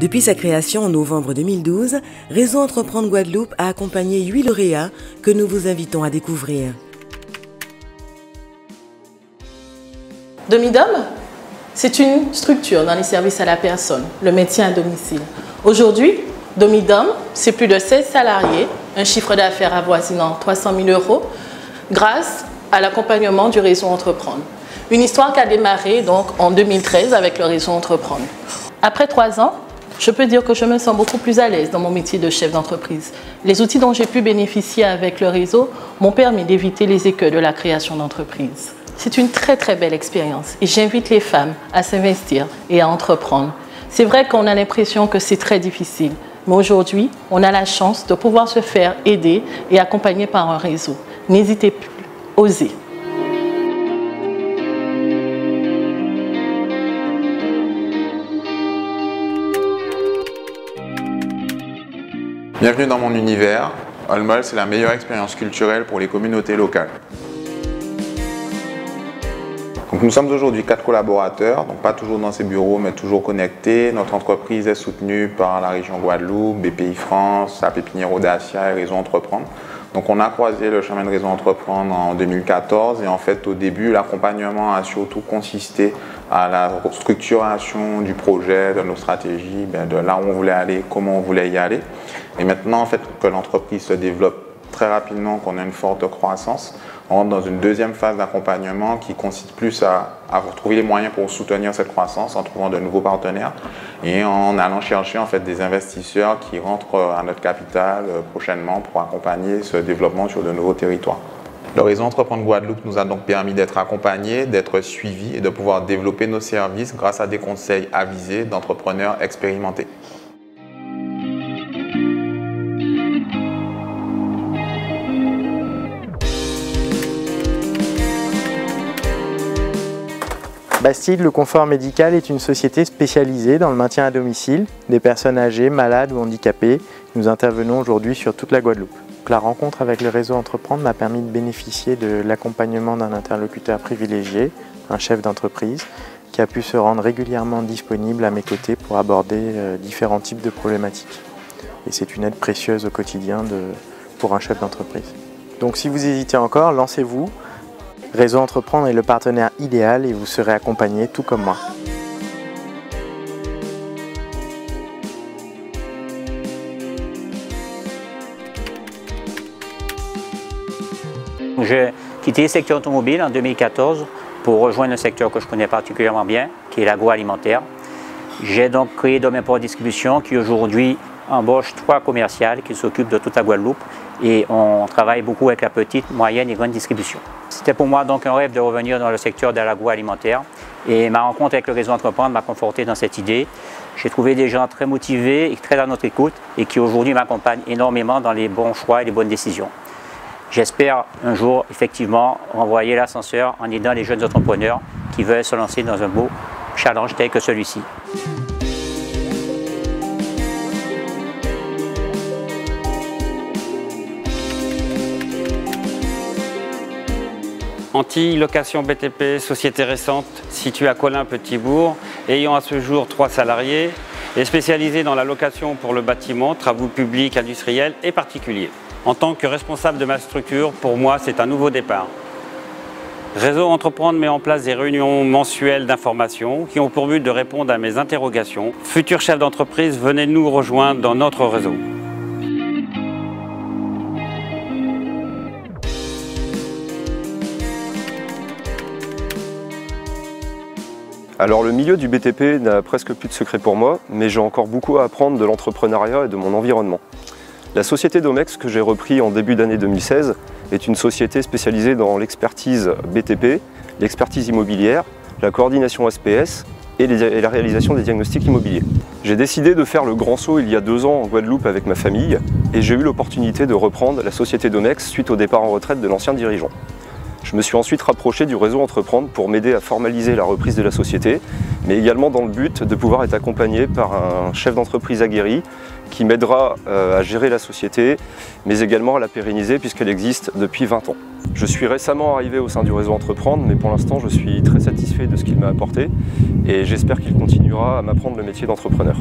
Depuis sa création en novembre 2012, Réseau Entreprendre Guadeloupe a accompagné 8 lauréats que nous vous invitons à découvrir. Domidom, c'est une structure dans les services à la personne, le maintien à domicile. Aujourd'hui, Domidom, c'est plus de 16 salariés, un chiffre d'affaires avoisinant 300 000 € grâce à l'accompagnement du Réseau Entreprendre. Une histoire qui a démarré donc en 2013 avec le Réseau Entreprendre. Après 3 ans, je peux dire que je me sens beaucoup plus à l'aise dans mon métier de chef d'entreprise. Les outils dont j'ai pu bénéficier avec le réseau m'ont permis d'éviter les écueils de la création d'entreprise. C'est une très belle expérience et j'invite les femmes à s'investir et à entreprendre. C'est vrai qu'on a l'impression que c'est très difficile, mais aujourd'hui, on a la chance de pouvoir se faire aider et accompagner par un réseau. N'hésitez plus, osez. Bienvenue dans mon univers. Olmol, c'est la meilleure expérience culturelle pour les communautés locales. Donc, nous sommes aujourd'hui 4 collaborateurs, donc pas toujours dans ces bureaux, mais toujours connectés. Notre entreprise est soutenue par la région Guadeloupe, BPI France, la Pépinière Audacia et Réseau Entreprendre. Donc on a croisé le chemin de Réseau Entreprendre en 2014 et en fait au début l'accompagnement a surtout consisté à la structuration du projet, de nos stratégies, de là où on voulait aller, comment on voulait y aller. Et maintenant en fait que l'entreprise se développe très rapidement, qu'on a une forte croissance, on rentre dans une deuxième phase d'accompagnement qui consiste plus à retrouver les moyens pour soutenir cette croissance en trouvant de nouveaux partenaires et en allant chercher en fait des investisseurs qui rentrent à notre capital prochainement pour accompagner ce développement sur de nouveaux territoires. Le Réseau Entreprendre Guadeloupe nous a donc permis d'être accompagnés, d'être suivis et de pouvoir développer nos services grâce à des conseils avisés d'entrepreneurs expérimentés. Bastide, le confort médical est une société spécialisée dans le maintien à domicile des personnes âgées, malades ou handicapées. Nous intervenons aujourd'hui sur toute la Guadeloupe. La rencontre avec le Réseau Entreprendre m'a permis de bénéficier de l'accompagnement d'un interlocuteur privilégié, un chef d'entreprise, qui a pu se rendre régulièrement disponible à mes côtés pour aborder différents types de problématiques. Et c'est une aide précieuse au quotidien pour un chef d'entreprise. Donc si vous hésitez encore, lancez-vous. Réseau Entreprendre est le partenaire idéal et vous serez accompagné tout comme moi. J'ai quitté le secteur automobile en 2014 pour rejoindre un secteur que je connais particulièrement bien, qui est l'agroalimentaire. J'ai donc créé Dom Import Distribution qui aujourd'hui embauche 3 commerciales qui s'occupent de toute la Guadeloupe et on travaille beaucoup avec la petite, moyenne et grande distribution. C'était pour moi donc un rêve de revenir dans le secteur de l'agroalimentaire et ma rencontre avec le Réseau Entreprendre m'a conforté dans cette idée. J'ai trouvé des gens très motivés et très à notre écoute et qui aujourd'hui m'accompagnent énormément dans les bons choix et les bonnes décisions. J'espère un jour effectivement renvoyer l'ascenseur en aidant les jeunes entrepreneurs qui veulent se lancer dans un beau challenge tel que celui-ci. Antilles, location BTP, société récente, située à Colin-Petit-Bourg, ayant à ce jour 3 salariés et spécialisée dans la location pour le bâtiment, travaux publics, industriels et particuliers. En tant que responsable de ma structure, pour moi, c'est un nouveau départ. Réseau Entreprendre met en place des réunions mensuelles d'information qui ont pour but de répondre à mes interrogations. Futurs chefs d'entreprise, venez nous rejoindre dans notre réseau. Alors le milieu du BTP n'a presque plus de secret pour moi, mais j'ai encore beaucoup à apprendre de l'entrepreneuriat et de mon environnement. La société Domex que j'ai repris en début d'année 2016 est une société spécialisée dans l'expertise BTP, l'expertise immobilière, la coordination SPS et la réalisation des diagnostics immobiliers. J'ai décidé de faire le grand saut il y a 2 ans en Guadeloupe avec ma famille et j'ai eu l'opportunité de reprendre la société Domex suite au départ en retraite de l'ancien dirigeant. Je me suis ensuite rapproché du Réseau Entreprendre pour m'aider à formaliser la reprise de la société, mais également dans le but de pouvoir être accompagné par un chef d'entreprise aguerri qui m'aidera à gérer la société, mais également à la pérenniser puisqu'elle existe depuis 20 ans. Je suis récemment arrivé au sein du Réseau Entreprendre, mais pour l'instant je suis très satisfait de ce qu'il m'a apporté et j'espère qu'il continuera à m'apprendre le métier d'entrepreneur.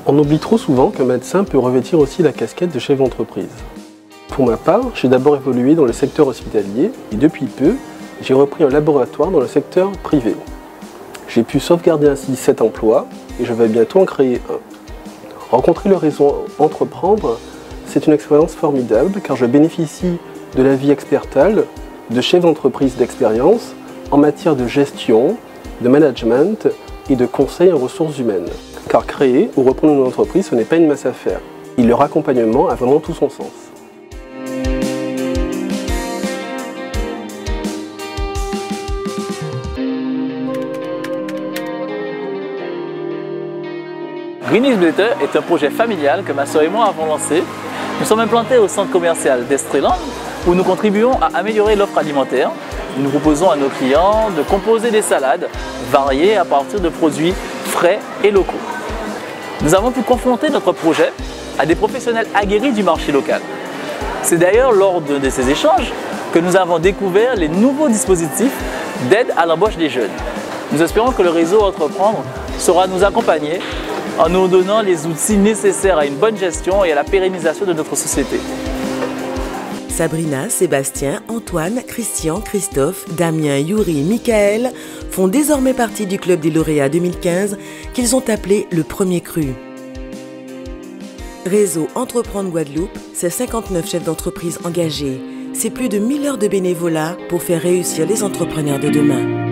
On oublie trop souvent qu'un médecin peut revêtir aussi la casquette de chef d'entreprise. Pour ma part, j'ai d'abord évolué dans le secteur hospitalier et depuis peu, j'ai repris un laboratoire dans le secteur privé. J'ai pu sauvegarder ainsi 7 emplois et je vais bientôt en créer un. Rencontrer le réseau Entreprendre, c'est une expérience formidable car je bénéficie de l'avis expertal de chefs d'entreprise d'expérience en matière de gestion, de management et de conseil en ressources humaines. Car créer ou reprendre une entreprise, ce n'est pas une mince affaire. Et leur accompagnement a vraiment tout son sens. Green Newsletter est un projet familial que ma soeur et moi avons lancé. Nous sommes implantés au centre commercial d'Estreland où nous contribuons à améliorer l'offre alimentaire. Nous proposons à nos clients de composer des salades variées à partir de produits frais et locaux. Nous avons pu confronter notre projet à des professionnels aguerris du marché local. C'est d'ailleurs lors de ces échanges que nous avons découvert les nouveaux dispositifs d'aide à l'embauche des jeunes. Nous espérons que le réseau Entreprendre saura nous accompagner en nous donnant les outils nécessaires à une bonne gestion et à la pérennisation de notre société. Sabrina, Sébastien, Antoine, Christian, Christophe, Damien, Yuri, Michael font désormais partie du club des lauréats 2015 qu'ils ont appelé le premier cru. Réseau Entreprendre Guadeloupe, c'est 59 chefs d'entreprise engagés. C'est plus de 1000 heures de bénévolat pour faire réussir les entrepreneurs de demain.